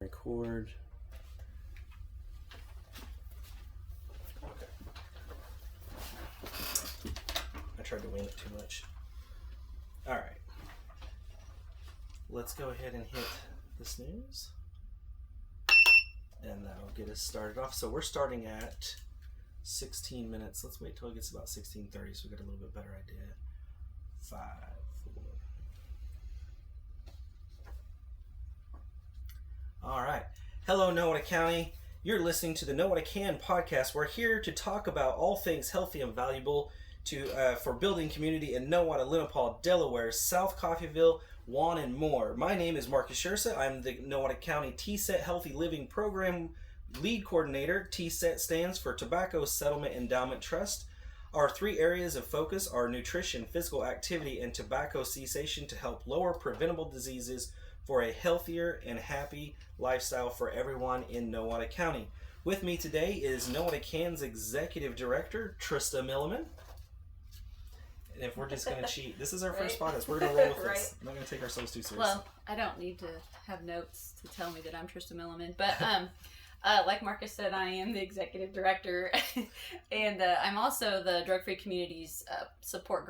Record. Okay. I tried to wing it too much. Alright. Let's go ahead and hit the snooze. And that'll get us started off. So we're starting at 16 minutes. Let's wait till it gets about 16:30 so we get a little bit better idea. 5, 4. All right. Hello, Nowata County. You're listening to the Know What I Can podcast. We're here to talk about all things healthy and valuable for building community in Nowata, Lenapaw, Delaware, South Coffeyville, Juan, and more. My name is Marcus Scherza. I'm the Nowata County TSET Healthy Living Program Lead Coordinator. TSET stands for Tobacco Settlement Endowment Trust. Our 3 areas of focus are nutrition, physical activity, and tobacco cessation to help lower preventable diseases for a healthier and happy lifestyle for everyone in Nowata County. With me today is Nowata Can's Executive Director, Trista Milliman. And if we're just going to cheat, this is our first podcast. We're going to roll with this. I'm not going to take ourselves too seriously. Well, I don't need to have notes to tell me that I'm Trista Milliman, but like Marcus said, I am the Executive Director, and I'm also the Drug Free Communities Support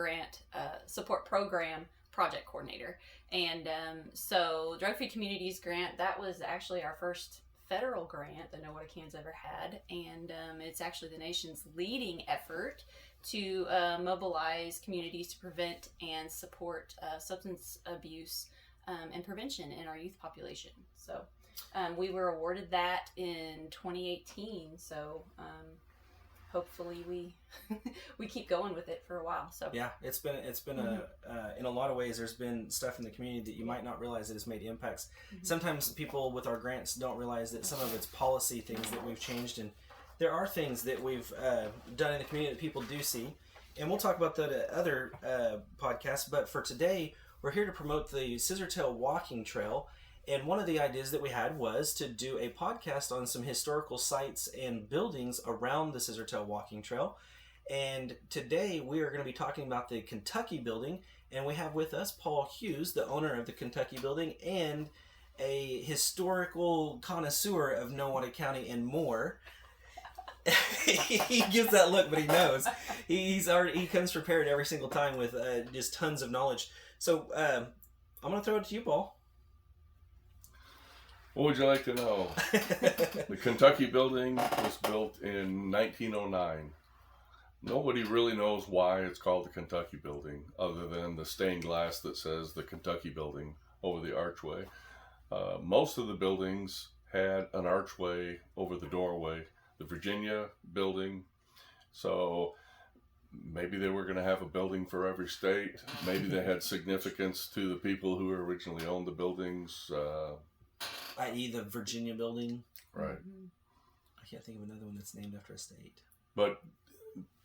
Program Project Coordinator. And so Drug Free Communities grant, that was actually our first federal grant that Nowata Can's ever had, and it's actually the nation's leading effort to mobilize communities to prevent and support substance abuse and prevention in our youth population. So we were awarded that in 2018, so hopefully we keep going with it for a while. So yeah, it's been in a lot of ways there's been stuff in the community that you might not realize that has made impacts. Sometimes people with our grants don't realize that some of it's policy things that we've changed, and there are things that we've done in the community that people do see, and we'll talk about that at other podcasts. But for today, we're here to promote the Scissor Tail Walking Trail. And one of the ideas that we had was to do a podcast on some historical sites and buildings around the Scissor Tail Walking Trail. And today we are going to be talking about the Kentucky building. And we have with us Paul Hughes, the owner of the Kentucky building and a historical connoisseur of Nowata County and more. He gives that look, but he knows. He comes prepared every single time with just tons of knowledge. So I'm going to throw it to you, Paul. What would you like to know? The Kentucky building was built in 1909. Nobody really knows why it's called the Kentucky building, other than the stained glass that says the Kentucky building over the archway. Most of the buildings had an archway over the doorway. The Virginia building, so maybe they were going to have a building for every state. Maybe they had significance to the people who originally owned the buildings. I.e. the Virginia building. Right. I can't think of another one that's named after a state. But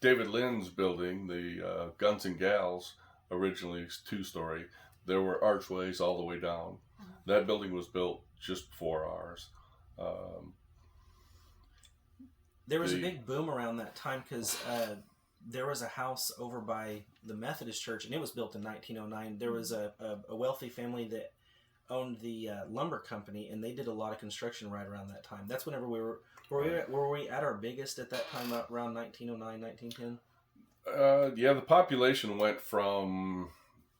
David Lynn's building, the Guns and Gals, originally 2-story, there were archways all the way down. That building was built just before ours. There was a big boom around that time because there was a house over by the Methodist Church, and it was built in 1909. There was a wealthy family that owned the lumber company, and they did a lot of construction right around that time. That's whenever were we at our biggest at that time, around 1909, 1910? Yeah, the population went from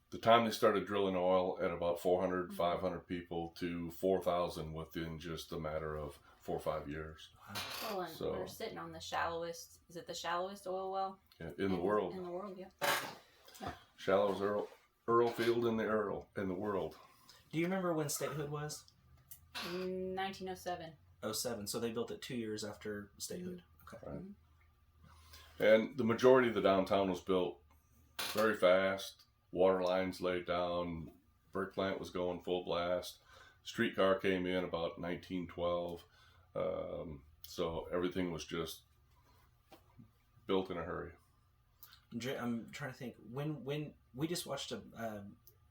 the time they started drilling oil at about 400, 500 people to 4,000 within just a matter of 4 or 5 years. Well, and we're sitting on the shallowest, is it the shallowest oil well? Yeah, in the world. In the world, yeah. Shallowest Earl Field in the world. Do you remember when statehood was? 1907. 07. So they built it 2 years after statehood. Okay. Right. And the majority of the downtown was built very fast. Water lines laid down. Brick plant was going full blast. Streetcar came in about 1912. So everything was just built in a hurry. I'm trying to think when we just watched a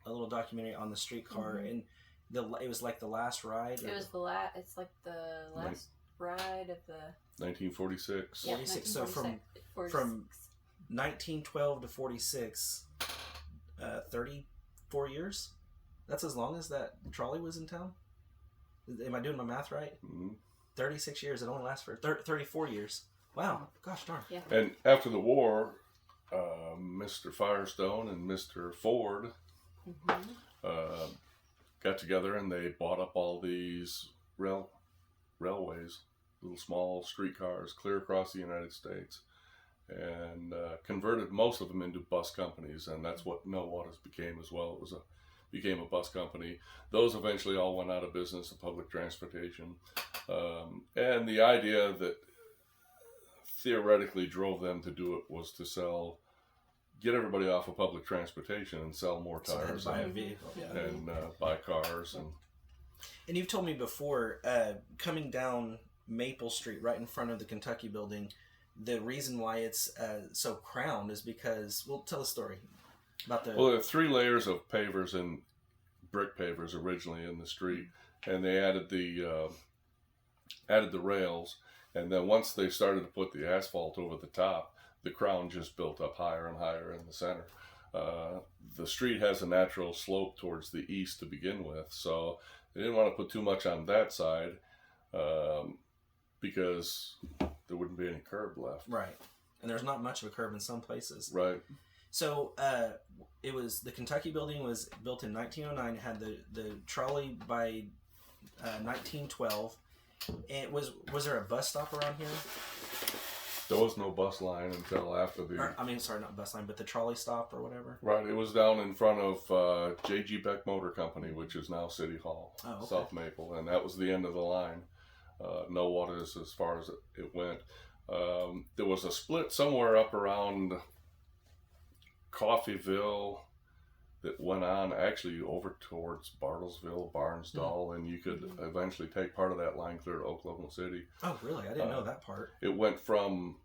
little documentary on the streetcar, and it was like the last ride. It was it's like the last ride of the 1946. Yeah, 46. So from 1912 to 46, 34 years. That's as long as that trolley was in town. Am I doing my math right? Mm-hmm. 36 years. It only lasts for 34 years. Wow. Gosh darn. Yeah. And after the war, Mr. Firestone and Mr. Ford got together and they bought up all these railways, little small streetcars clear across the United States, and converted most of them into bus companies, and that's what Nowata became as well. It became a bus company. Those eventually all went out of business of public transportation, and the idea that theoretically drove them to do it was to get everybody off of public transportation and sell more tires, So buy a vehicle. Yeah. and buy cars. And you've told me before, coming down Maple Street right in front of the Kentucky building, the reason why it's so crowned is because, well, tell a story about the... Well, there are 3 layers of pavers and brick pavers originally in the street, and they added the rails, and then once they started to put the asphalt over the top, the crown just built up higher and higher in the center. The street has a natural slope towards the east to begin with, so they didn't want to put too much on that side because there wouldn't be any curb left. Right. And there's not much of a curb in some places. Right. So it was, the Kentucky building was built in 1909, had the trolley by 1912. And was there a bus stop around here? There was no bus line until after the... not bus line, but the trolley stop or whatever? Right, it was down in front of J.G. Beck Motor Company, which is now City Hall, South Maple, and that was the end of the line. Nowata is as far as it went. There was a split somewhere up around Coffeyville that went on actually over towards Bartlesville, Barnesdall, and you could eventually take part of that line clear to Oklahoma City. Oh, really? I didn't know that part. It went from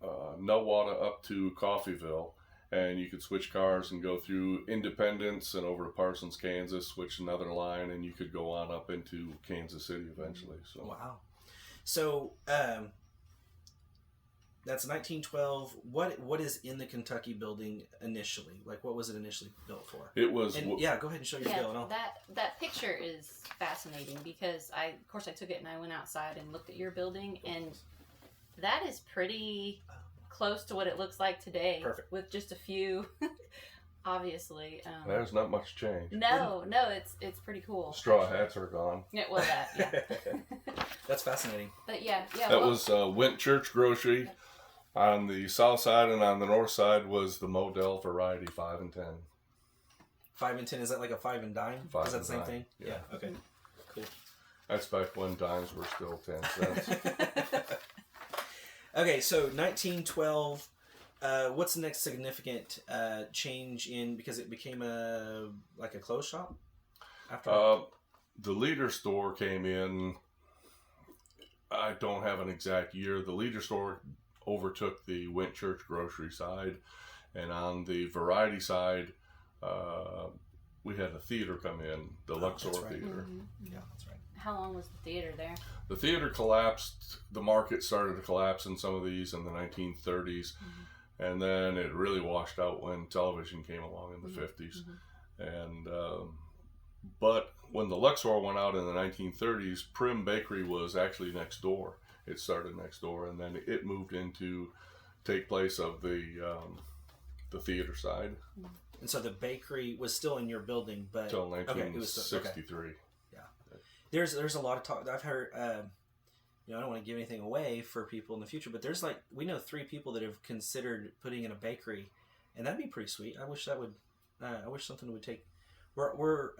Nowata up to Coffeyville, and you could switch cars and go through Independence and over to Parsons, Kansas, switch another line, and you could go on up into Kansas City eventually. So wow. So that's 1912. What is in the Kentucky building initially? Like, what was it initially built for? It was... And, yeah, go ahead and show your bill. And all. That picture is fascinating because I took it and I went outside and looked at your building, and that is pretty close to what it looks like today. Perfect. With just a few, obviously. There's not much change. No, it's pretty cool. Straw hats are gone. Yeah, well, that, yeah. That's fascinating. But yeah. That was Went Church Grocery. On the south side and on the north side was the Model Variety 5 and 10. 5 and 10, is that like a 5 and dime? Five is that and the same dime. thing? Yeah. Okay. Cool. That's back when dimes were still 10 cents. Okay, so 1912. What's the next significant change in, because it became a clothes shop after? The Leader store came in. I don't have an exact year. The Leader store overtook the Went Church Grocery side, and on the Variety side, we had a theater come in, the Luxor that's right. Theater. Mm-hmm. Yeah, that's right. How long was the theater there? The theater collapsed. The market started to collapse in some of these in the 1930s, and then it really washed out when television came along in the 50s. And but when the Luxor went out in the 1930s, Prim Bakery was actually next door. It started next door, and then it moved into take place of the theater side. And so the bakery was still in your building, but Until 1963. it was still, okay. Yeah, there's a lot of talk I've heard. I don't want to give anything away for people in the future, but there's we know 3 people that have considered putting in a bakery, and that'd be pretty sweet. I wish that would. I wish something would take. We're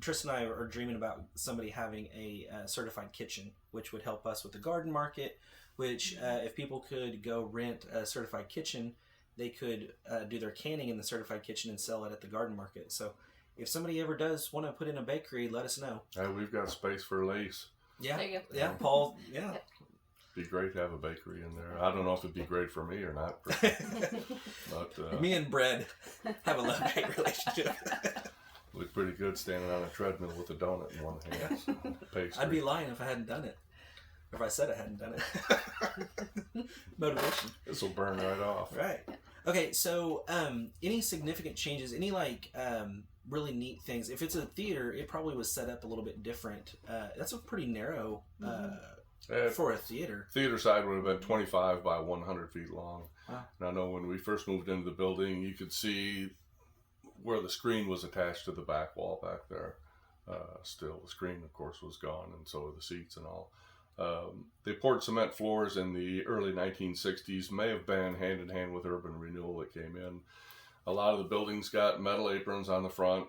Tristan and I are dreaming about somebody having a certified kitchen, which would help us with the garden market. Which, if people could go rent a certified kitchen, they could do their canning in the certified kitchen and sell it at the garden market. So, if somebody ever does want to put in a bakery, let us know. We've got space for lace. Yeah, there you go. Yeah, Paul. Yeah, Be great to have a bakery in there. I don't know if it'd be great for me or not, but me and bread have a love-hate relationship. Look pretty good standing on a treadmill with a donut in one hand. So, pastry. I'd be lying if I hadn't done it. If I said I hadn't done it. Motivation. This will burn right off. Right. Okay, so any significant changes, any really neat things. If it's a theater, it probably was set up a little bit different. That's a pretty narrow for a theater. Theater side would have been 25 by 100 feet long. Wow. And I know when we first moved into the building, you could see where the screen was attached to the back wall back there. Still, the screen, of course, was gone, and so were the seats and all. They poured cement floors in the early 1960s, may have been hand in hand with urban renewal that came in. A lot of the buildings got metal aprons on the front,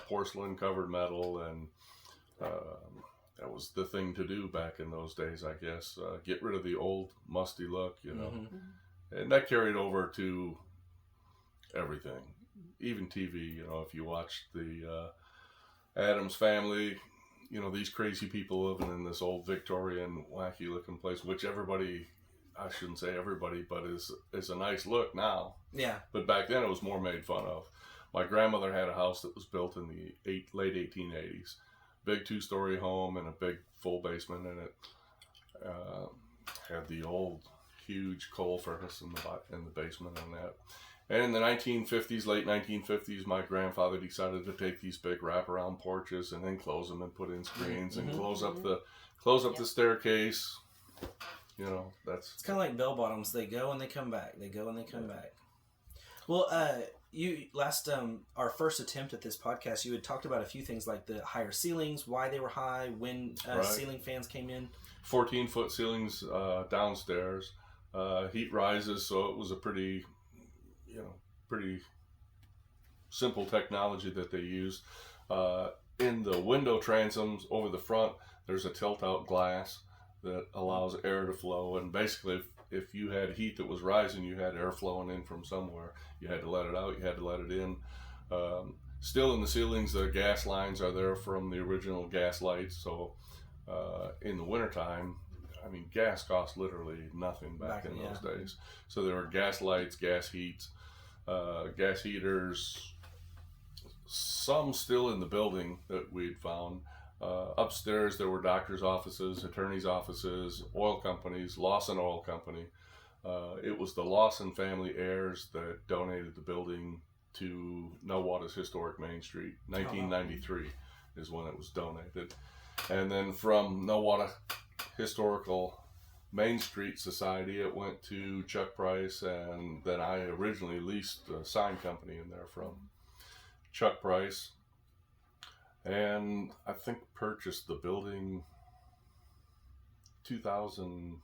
porcelain covered metal, and that was the thing to do back in those days, I guess. Get rid of the old musty look, you know. Mm-hmm. And that carried over to everything, even TV. You know, if you watched the Addams Family, you know, these crazy people living in this old Victorian wacky looking place, which everybody, I shouldn't say everybody, but is a nice look now. Yeah. But back then it was more made fun of. My grandmother had a house that was built in the late 1880s. Big 2-story home and a big full basement in it. Had the old huge coal furnace in the basement and that. And in the 1950s, late 1950s, my grandfather decided to take these big wraparound porches and then close them and put in screens and close up the staircase. You know, it's kind of like bell bottoms. They go and they come back. They go and they come back. Well, you last our first attempt at this podcast, you had talked about a few things like the higher ceilings, why they were high, when ceiling fans came in. 14-foot ceilings downstairs, heat rises, so it was a pretty simple technology that they used. In the window transoms over the front, there's a tilt-out glass that allows air to flow, and basically if you had heat that was rising, you had air flowing in from somewhere. You had to let it out, you had to let it in. Still in the ceilings, the gas lines are there from the original gas lights, so in the wintertime, I mean, gas cost literally nothing back in those days. So there were gas lights, gas heats, gas heaters, some still in the building that we'd found. Upstairs there were doctors' offices, attorneys' offices, oil companies, Lawson Oil Company. It was the Lawson family heirs that donated the building to Nowata's historic Main Street. 1993 is when it was donated. And then from Nowata Historical Main Street Society, it went to Chuck Price, and then I originally leased a sign company in there from Chuck Price. And I think purchased the building 2004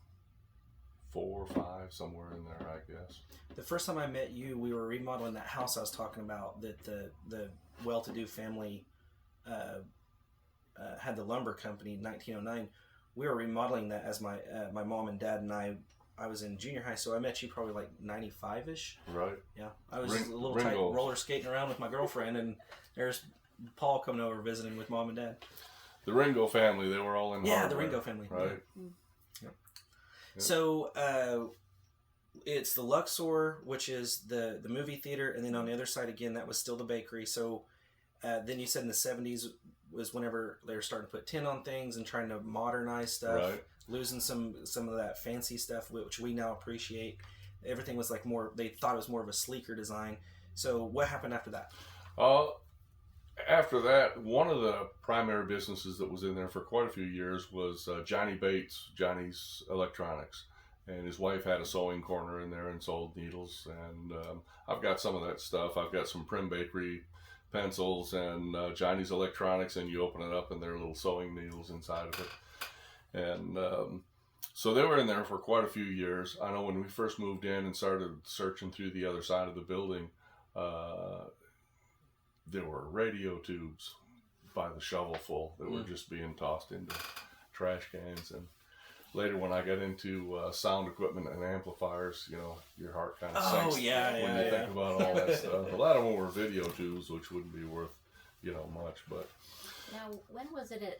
or 5, somewhere in there, I guess. The first time I met you, we were remodeling that house I was talking about that the well-to-do family had the lumber company in 1909. We were remodeling that as my mom and dad and I was in junior high, so I met you probably like 95-ish. Right. Yeah. I was a little tight roller skating around with my girlfriend, and there's Paul coming over visiting with mom and dad. The Ringo family, they were all in hardware. The Ringo family. Right. Yeah. Yep. So it's the Luxor, which is the movie theater, and then on the other side again, that was still the bakery. So then you said in the 70s was whenever they were starting to put tin on things and trying to modernize stuff, losing some of that fancy stuff, which we now appreciate. Everything was like more, they thought it was more of a sleeker design. So what happened after that? After that, one of the primary businesses that was in there for quite a few years was Johnny Bates, Johnny's Electronics. And his wife had a sewing corner in there and sold needles. And I've got some of that stuff. I've got some Prim Bakery pencils and Johnny's Electronics, and you open it up and there are little sewing needles inside of it. And so they were in there for quite a few years. I know when we first moved in and started searching through the other side of the building, there were radio tubes by the shovelful that were just being tossed into trash cans. And later when I got into sound equipment and amplifiers, you know, your heart kind of sinks when you think about all that stuff. A lot of them were video tubes, which wouldn't be worth, you know, much. But now, when was it the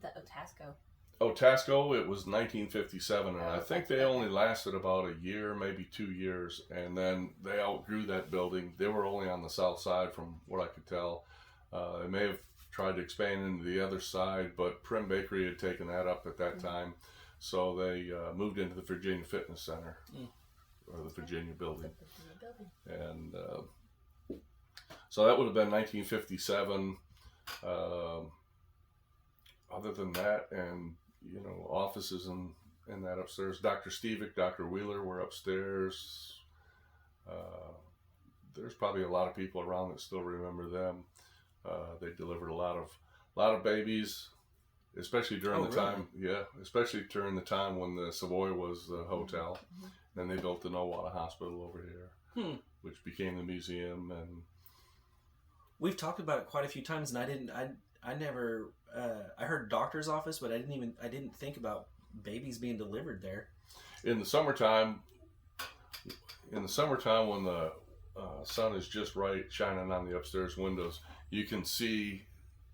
Otasco? Otasco, it was 1957, and I think they only lasted about a year, maybe 2 years, and then they outgrew that building. They were only on the south side from what I could tell. They may have tried to expand into the other side, but Prim Bakery had taken that up at that time, so they moved into the Virginia Fitness Center, or the Virginia building. And So that would have been 1957. Other than that, and offices in that upstairs. Dr. Stevick, Dr. Wheeler were upstairs. There's probably a lot of people around that still remember them. They delivered a lot of babies, especially during the time. Yeah, especially during the time when the Savoy was the hotel. Then they built the Nowata Hospital over here, which became the museum. And we've talked about it quite a few times, and I never I heard doctor's office, but I didn't think about babies being delivered there. In the summertime when the sun is just right shining on the upstairs windows, you can see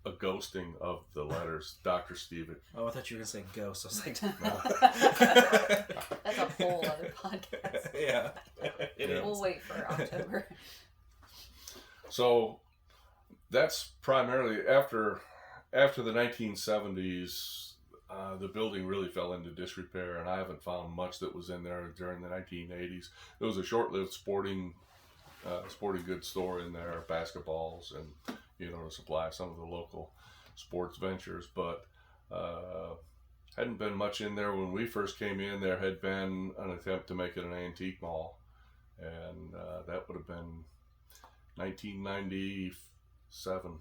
a ghosting of the letters Dr. Stevick. Oh, I thought you were going to say ghost. I was like, That's a whole other podcast. Yeah. We'll wait for October. So that's primarily after the 1970s. The building really fell into disrepair, and I haven't found much that was in there during the 1980s. There was a short-lived sporting goods store in there, basketballs, and to supply some of the local sports ventures. But hadn't been much in there when we first came in. There had been an attempt to make it an antique mall, and that would have been 1997.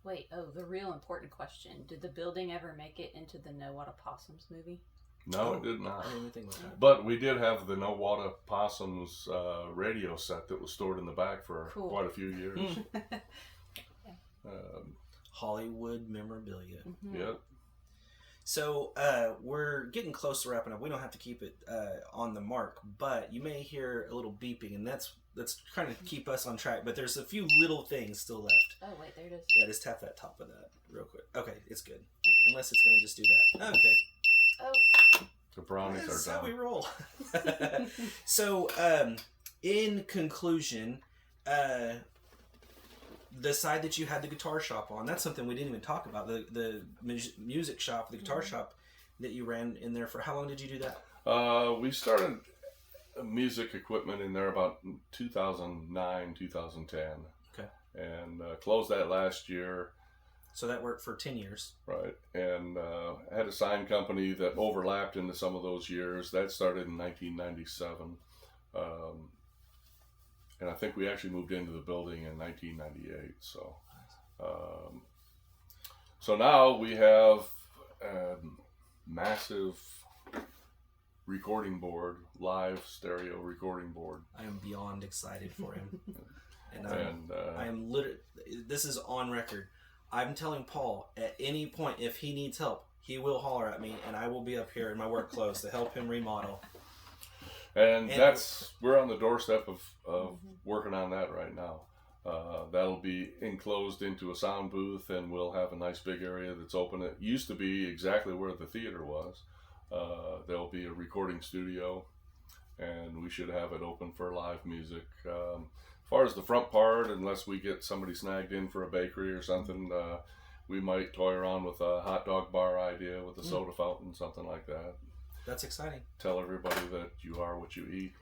Wait, the real important question. Did the building ever make it into the Nowata Possums movie? No, it did not. I didn't even think about that. But we did have the Nowata Possums radio set that was stored in the back for quite a few years. Hollywood memorabilia. Yep. So we're getting close to wrapping up. We don't have to keep it on the mark, but you may hear a little beeping, and that's trying to keep us on track. But there's a few little things still left. Oh, wait, there it is. Yeah, just tap that top of that real quick. Okay, it's good. Okay. Unless it's going to just do that. Okay. Oh. The brownies That's are how done. we roll. So, in conclusion, the side that you had the guitar shop on, that's something we didn't even talk about. The music shop, the guitar shop that you ran in there for. How long did you do that? We started music equipment in there about 2009, 2010. Okay. And closed that last year. So that worked for 10 years. Right. And had a sign company that overlapped into some of those years. That started in 1997. And I think we actually moved into the building in 1998. So now we have a massive recording board, live stereo recording board. I am beyond excited for him. And I And am literally, this is on record. I'm telling Paul, at any point, if he needs help, he will holler at me, and I will be up here in my work clothes to help him remodel. And we're on the doorstep of working on that right now. That'll be enclosed into a sound booth, and we'll have a nice big area that's open. It used to be exactly where the theater was. There'll be a recording studio, and we should have it open for live music. As far as the front part, unless we get somebody snagged in for a bakery or something, we might toy around with a hot dog bar idea with a soda fountain, something like that. That's exciting. Tell everybody that you are what you eat.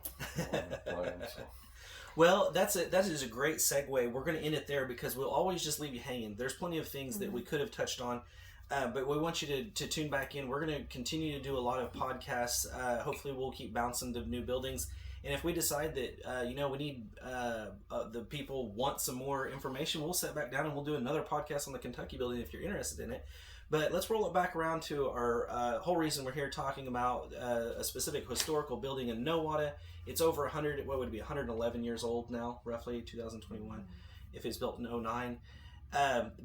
Well, that is a great segue. We're going to end it there because we'll always just leave you hanging. There's plenty of things that we could have touched on, but we want you to tune back in. We're going to continue to do a lot of podcasts. Hopefully, we'll keep bouncing to new buildings. And if we decide that, we need the people want some more information, we'll sit back down and we'll do another podcast on the Kentucky building if you're interested in it. But let's roll it back around to our whole reason we're here talking about a specific historical building in Nowata. It's over 111 years old now, roughly 2021, if it's built in 2009.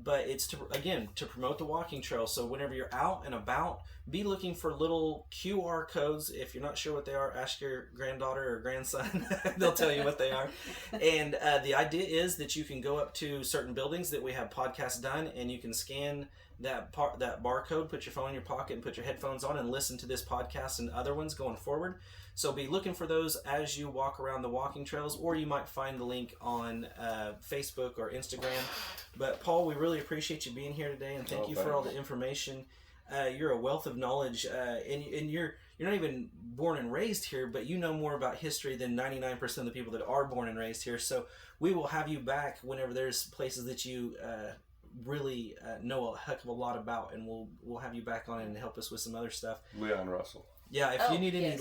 But it's to promote the walking trail. So whenever you're out and about, be looking for little QR codes. If you're not sure what they are, ask your granddaughter or grandson. They'll tell you what they are. And the idea is that you can go up to certain buildings that we have podcasts done, and you can scan that barcode, put your phone in your pocket, and put your headphones on and listen to this podcast and other ones going forward. So be looking for those as you walk around the walking trails, or you might find the link on Facebook or Instagram. But Paul, we really appreciate you being here today, and thank you for all the information. You're a wealth of knowledge, and you're not even born and raised here, but you know more about history than 99% of the people that are born and raised here. So we will have you back whenever there's places that you really know a heck of a lot about, and we'll have you back on and help us with some other stuff. Leon Russell. Yeah, if you need any,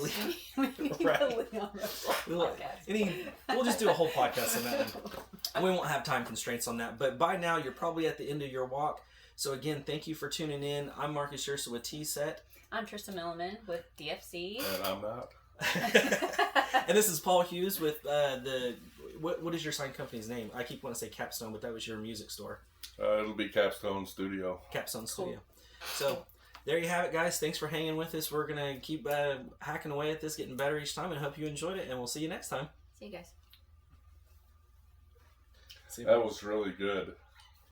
we need right. a Leon Russell podcast. We'll just do a whole podcast on that one. We won't have time constraints on that. But by now, you're probably at the end of your walk. So again, thank you for tuning in. I'm Marcus Scherzer with T-Set. I'm Trista Milliman with DFC. And I'm not. And this is Paul Hughes with what is your sign company's name? I keep wanting to say Capstone, but that was your music store. It'll be Capstone Studio. Capstone Studio. So there you have it, guys. Thanks for hanging with us. We're going to keep hacking away at this, getting better each time, and hope you enjoyed it, and we'll see you next time. See you guys. That was really good.